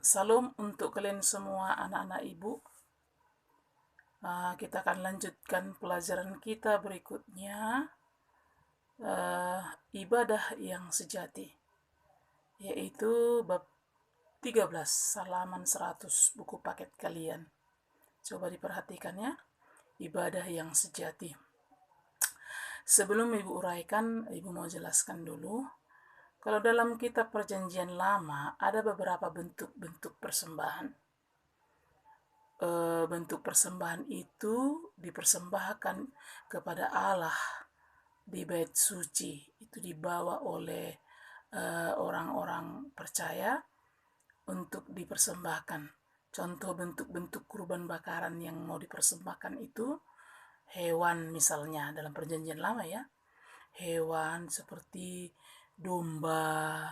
Salam untuk kalian semua anak-anak ibu. Kita akan lanjutkan pelajaran kita berikutnya, ibadah yang sejati, yaitu bab 13 halaman 100 buku paket kalian. Coba diperhatikan ya, ibadah yang sejati. Sebelum ibu uraikan, ibu mau jelaskan dulu. Kalau dalam kitab Perjanjian Lama ada beberapa bentuk-bentuk persembahan. Bentuk persembahan itu dipersembahkan kepada Allah di bait suci. Itu dibawa oleh orang-orang percaya untuk dipersembahkan. Contoh bentuk-bentuk kurban bakaran yang mau dipersembahkan itu hewan, misalnya dalam Perjanjian Lama ya, hewan seperti domba,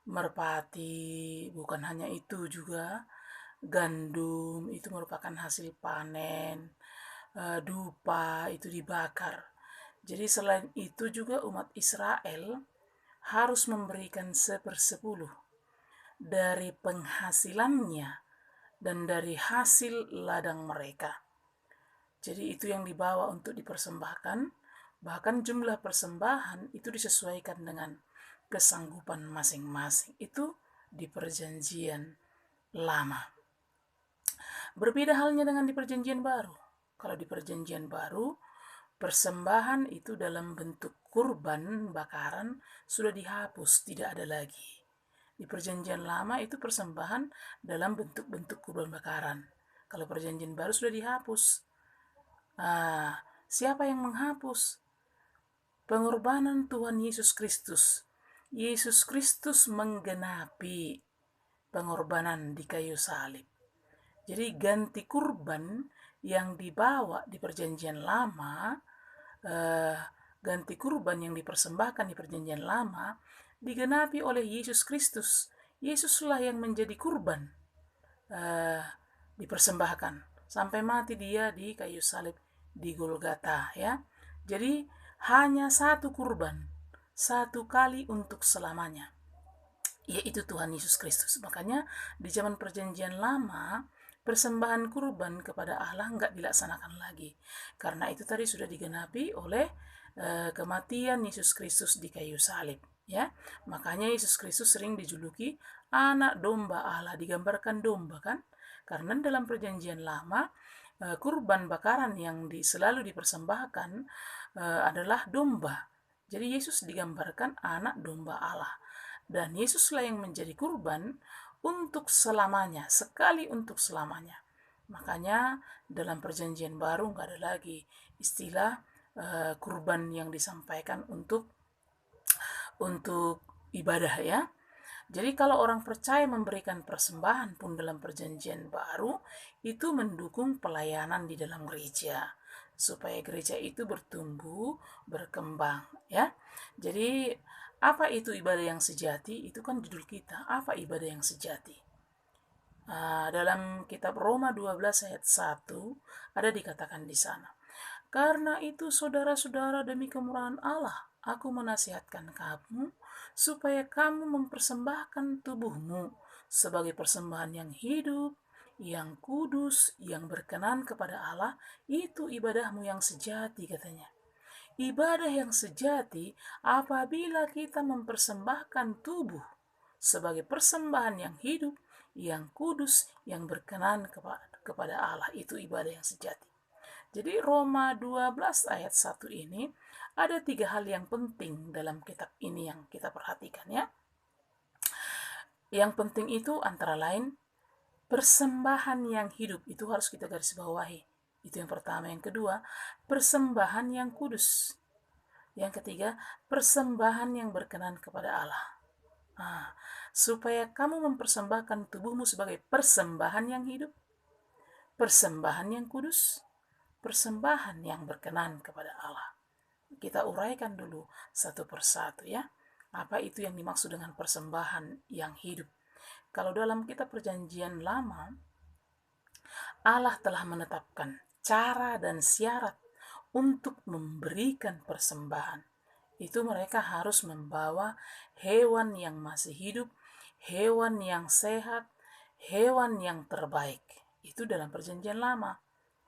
merpati. Bukan hanya itu, juga gandum itu merupakan hasil panen, dupa itu dibakar. Jadi selain itu juga umat Israel harus memberikan 1/10 dari penghasilannya dan dari hasil ladang mereka. Jadi itu yang dibawa untuk dipersembahkan. Bahkan jumlah persembahan itu disesuaikan dengan kesanggupan masing-masing. Itu di Perjanjian Lama. Berbeda halnya dengan di Perjanjian Baru. Kalau di Perjanjian Baru, persembahan itu dalam bentuk kurban bakaran sudah dihapus, tidak ada lagi. Di Perjanjian Lama itu persembahan dalam bentuk-bentuk kurban bakaran. Kalau Perjanjian Baru sudah dihapus. Siapa yang menghapus? Pengorbanan Tuhan Yesus Kristus. Yesus Kristus menggenapi pengorbanan di kayu salib. Jadi ganti kurban yang dibawa di Perjanjian Lama, ganti kurban yang dipersembahkan di Perjanjian Lama digenapi oleh Yesus Kristus. Yesuslah yang menjadi kurban, dipersembahkan sampai mati dia di kayu salib di Golgota ya. Jadi hanya satu kurban, satu kali untuk selamanya, yaitu Tuhan Yesus Kristus. Makanya di zaman Perjanjian Lama persembahan kurban kepada Allah enggak dilaksanakan lagi, karena itu tadi sudah digenapi oleh kematian Yesus Kristus di kayu salib ya. Makanya Yesus Kristus sering dijuluki anak domba Allah, digambarkan domba kan, karena dalam Perjanjian Lama kurban bakaran yang selalu dipersembahkan adalah domba. Jadi Yesus digambarkan anak domba Allah, dan Yesuslah yang menjadi kurban untuk selamanya, sekali untuk selamanya. Makanya dalam Perjanjian Baru nggak ada lagi istilah kurban yang disampaikan untuk ibadah ya. Jadi kalau orang percaya memberikan persembahan pun dalam Perjanjian Baru itu mendukung pelayanan di dalam gereja, supaya gereja itu bertumbuh, berkembang ya. Jadi apa itu ibadah yang sejati? Itu kan judul kita, apa ibadah yang sejati? Dalam kitab Roma 12 ayat 1 ada dikatakan di sana, karena itu saudara-saudara, demi kemurahan Allah, aku menasihatkan kamu supaya kamu mempersembahkan tubuhmu sebagai persembahan yang hidup, yang kudus, yang berkenan kepada Allah. Itu ibadahmu yang sejati, katanya. Ibadah yang sejati apabila kita mempersembahkan tubuh sebagai persembahan yang hidup, yang kudus, yang berkenan kepada Allah. Itu ibadah yang sejati. Jadi Roma 12 ayat 1 ini ada 3 hal yang penting dalam kitab ini yang kita perhatikan ya. Yang penting itu antara lain persembahan yang hidup, itu harus kita garis bawahi. Itu yang pertama. Yang kedua, persembahan yang kudus. Yang ketiga, persembahan yang berkenan kepada Allah. Supaya kamu mempersembahkan tubuhmu sebagai persembahan yang hidup, persembahan yang kudus, persembahan yang berkenan kepada Allah. Kita uraikan dulu satu persatu ya. Apa itu yang dimaksud dengan persembahan yang hidup? Kalau dalam kitab Perjanjian Lama, Allah telah menetapkan cara dan syarat untuk memberikan persembahan. Itu mereka harus membawa hewan yang masih hidup, hewan yang sehat, hewan yang terbaik. Itu dalam perjanjian lama.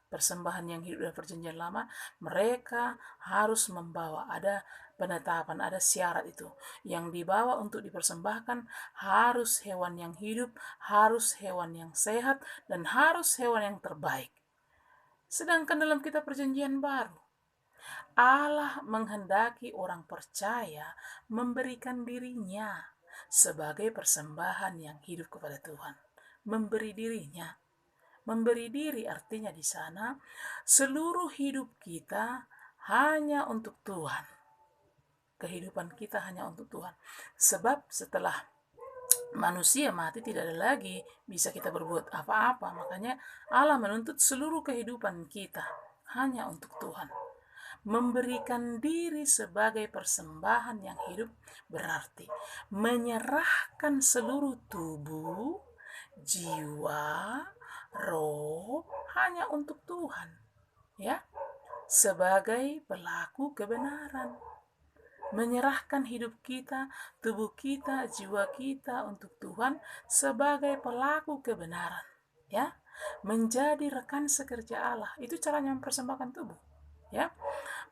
Persembahan yang hidup dalam perjanjian lama, mereka harus membawa, ada penetapan, ada syarat itu. Yang dibawa untuk dipersembahkan harus hewan yang hidup, harus hewan yang sehat, dan harus hewan yang terbaik. Sedangkan dalam kitab perjanjian baru, Allah menghendaki orang percaya memberikan dirinya sebagai persembahan yang hidup kepada Tuhan. Memberi dirinya. Memberi diri artinya di sana seluruh hidup kita hanya untuk Tuhan. Kehidupan kita hanya untuk Tuhan. Sebab setelah manusia mati tidak ada lagi bisa kita berbuat apa-apa. Makanya Allah menuntut seluruh kehidupan kita hanya untuk Tuhan. Memberikan diri sebagai persembahan yang hidup berarti menyerahkan seluruh tubuh, jiwa, roh hanya untuk Tuhan, ya, sebagai pelaku kebenaran. Menyerahkan hidup kita, tubuh kita, jiwa kita untuk Tuhan sebagai pelaku kebenaran, ya, menjadi rekan sekerja Allah. Itu caranya mempersembahkan tubuh, ya,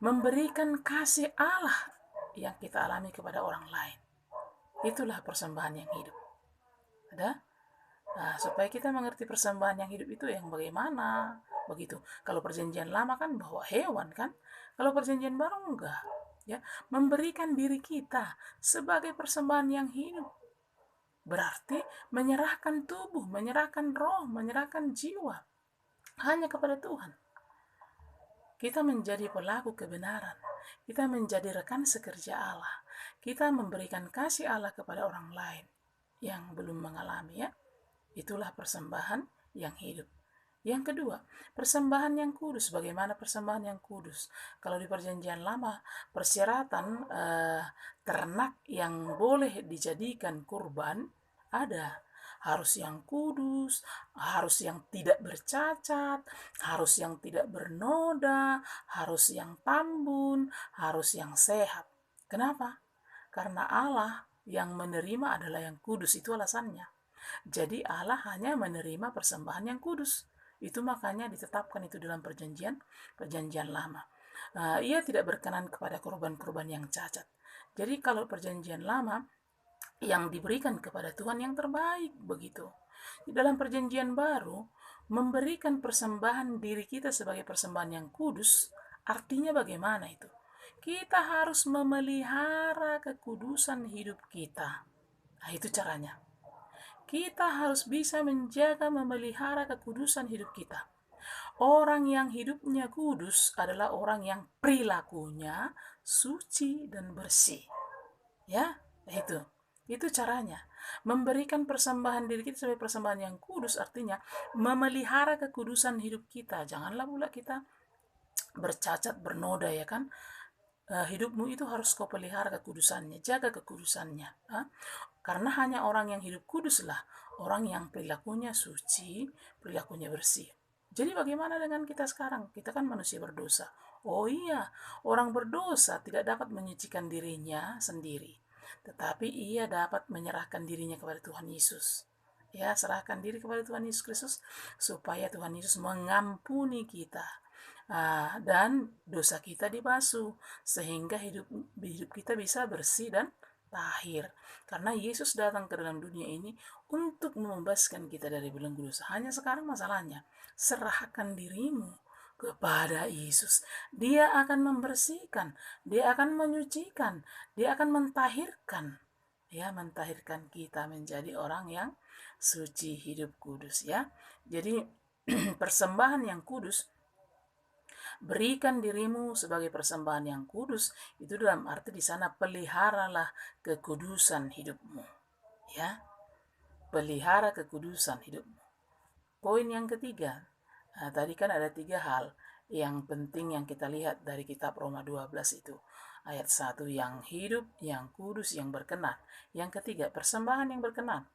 memberikan kasih Allah yang kita alami kepada orang lain. Itulah persembahan yang hidup. Ada? Nah, supaya kita mengerti persembahan yang hidup itu yang bagaimana, begitu. Kalau perjanjian lama kan bawa hewan kan, kalau perjanjian baru enggak, ya. Memberikan diri kita sebagai persembahan yang hidup berarti menyerahkan tubuh, menyerahkan roh, menyerahkan jiwa hanya kepada Tuhan. Kita menjadi pelaku kebenaran, kita menjadi rekan sekerja Allah, kita memberikan kasih Allah kepada orang lain yang belum mengalami, ya. Itulah persembahan yang hidup. Yang kedua, persembahan yang kudus. Bagaimana persembahan yang kudus? Kalau di perjanjian lama, persyaratan ternak yang boleh dijadikan kurban ada. Harus yang kudus, harus yang tidak bercacat, harus yang tidak bernoda, harus yang tambun, harus yang sehat. Kenapa? Karena Allah yang menerima adalah yang kudus, itu alasannya. Jadi Allah hanya menerima persembahan yang kudus. Itu makanya ditetapkan itu dalam perjanjian lama. Ia tidak berkenan kepada korban-korban yang cacat. Jadi kalau perjanjian lama yang diberikan kepada Tuhan yang terbaik, begitu. Di dalam perjanjian baru, memberikan persembahan diri kita sebagai persembahan yang kudus, artinya bagaimana itu? Kita harus memelihara kekudusan hidup kita. Nah, itu caranya. Kita harus bisa menjaga, memelihara kekudusan hidup kita. Orang yang hidupnya kudus adalah orang yang perilakunya suci dan bersih. Ya, itu caranya. Memberikan persembahan diri kita sebagai persembahan yang kudus artinya memelihara kekudusan hidup kita. Janganlah pula kita bercacat, bernoda, ya kan. Hidupmu itu harus kau pelihara kekudusannya, jaga kekudusannya. Karena hanya orang yang hidup kuduslah orang yang perilakunya suci, perilakunya bersih. Jadi bagaimana dengan kita sekarang? Kita kan manusia berdosa. Oh iya, orang berdosa tidak dapat menyucikan dirinya sendiri, tetapi ia dapat menyerahkan dirinya kepada Tuhan Yesus. Ya, serahkan diri kepada Tuhan Yesus Kristus supaya Tuhan Yesus mengampuni kita. Dan dosa kita dibasuh sehingga hidup kita bisa bersih dan tahir. Karena Yesus datang ke dalam dunia ini untuk membebaskan kita dari belenggu dosa. Hanya sekarang masalahnya, serahkan dirimu kepada Yesus. Dia akan membersihkan, dia akan menyucikan, dia akan mentahirkan. Ya, mentahirkan kita menjadi orang yang suci, hidup kudus, ya. Jadi persembahan yang kudus, berikan dirimu sebagai persembahan yang kudus, itu dalam arti di sana peliharalah kekudusan hidupmu, ya. Pelihara kekudusan hidupmu. Poin yang ketiga, tadi kan ada 3 hal yang penting yang kita lihat dari kitab Roma 12 itu. Ayat 1, yang hidup, yang kudus, yang berkenan. Yang ketiga, persembahan yang berkenan.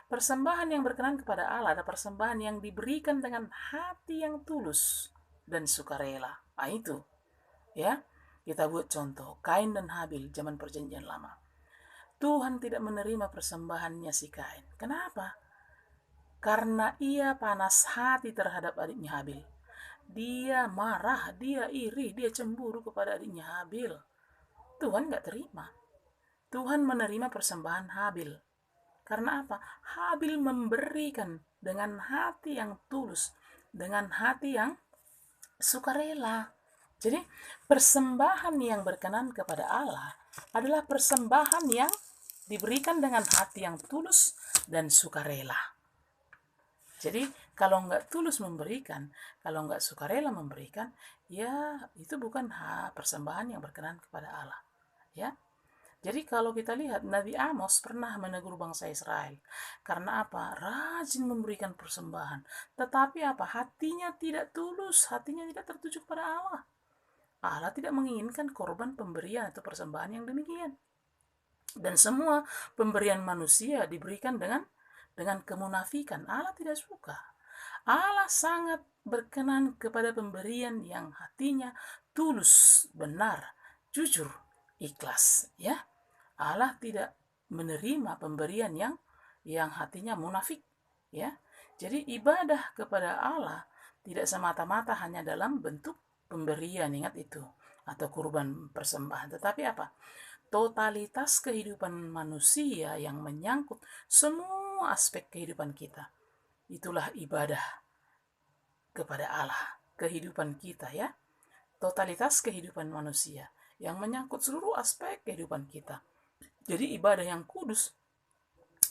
Persembahan yang berkenan kepada Allah ada persembahan yang diberikan dengan hati yang tulus dan sukarela. Itu, ya. Kita buat contoh, Kain dan Habil zaman perjanjian lama. Tuhan tidak menerima persembahannya si Kain. Kenapa? karena ia panas hati terhadap adiknya Habil. Dia marah, dia iri, dia cemburu kepada adiknya Habil. Tuhan gak terima. Tuhan menerima persembahan Habil. Karena apa? Habil memberikan dengan hati yang tulus, dengan hati yang sukarela. Jadi persembahan yang berkenan kepada Allah adalah persembahan yang diberikan dengan hati yang tulus dan sukarela. Jadi kalau nggak tulus memberikan, kalau nggak sukarela memberikan, ya itu bukan persembahan yang berkenan kepada Allah. Ya. Jadi kalau kita lihat Nabi Amos pernah menegur bangsa Israel. Karena apa? Rajin memberikan persembahan. Tetapi apa? Hatinya tidak tulus, hatinya tidak tertuju kepada Allah. Allah tidak menginginkan korban pemberian atau persembahan yang demikian. Dan semua pemberian manusia diberikan dengan kemunafikan. Allah tidak suka. Allah sangat berkenan kepada pemberian yang hatinya tulus, benar, jujur, ikhlas, ya. Allah tidak menerima pemberian yang hatinya munafik, ya. Jadi ibadah kepada Allah tidak semata-mata hanya dalam bentuk pemberian, ingat itu, atau kurban persembahan, tetapi apa? Totalitas kehidupan manusia yang menyangkut semua aspek kehidupan kita. Itulah ibadah kepada Allah, kehidupan kita, ya. Totalitas kehidupan manusia yang menyangkut seluruh aspek kehidupan kita. Jadi ibadah yang kudus,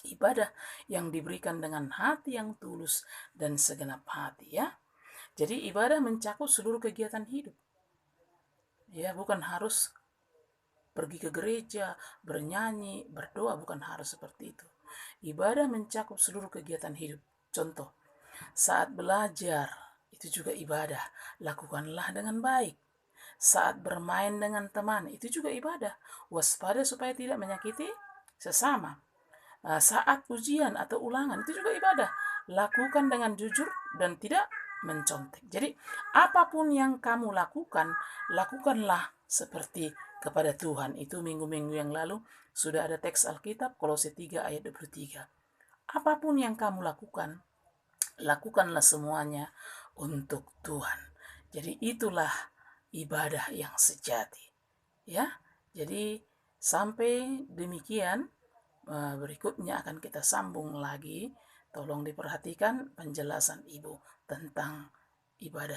ibadah yang diberikan dengan hati yang tulus dan segenap hati, ya. Jadi ibadah mencakup seluruh kegiatan hidup. Ya, bukan harus pergi ke gereja, bernyanyi, berdoa, bukan harus seperti itu. Ibadah mencakup seluruh kegiatan hidup. Contoh, saat belajar, itu juga ibadah. Lakukanlah dengan baik. Saat bermain dengan teman, itu juga ibadah. Waspada supaya tidak menyakiti sesama. Saat ujian atau ulangan, itu juga ibadah. Lakukan dengan jujur dan tidak mencontek. Jadi, apapun yang kamu lakukan, lakukanlah seperti kepada Tuhan. Itu minggu-minggu yang lalu sudah ada teks Alkitab, Kolose 3 ayat 23. Apapun yang kamu lakukan, lakukanlah semuanya untuk Tuhan. Jadi itulah ibadah yang sejati. Ya, jadi sampai demikian. Berikutnya akan kita sambung lagi. Tolong diperhatikan penjelasan Ibu tentang ibadah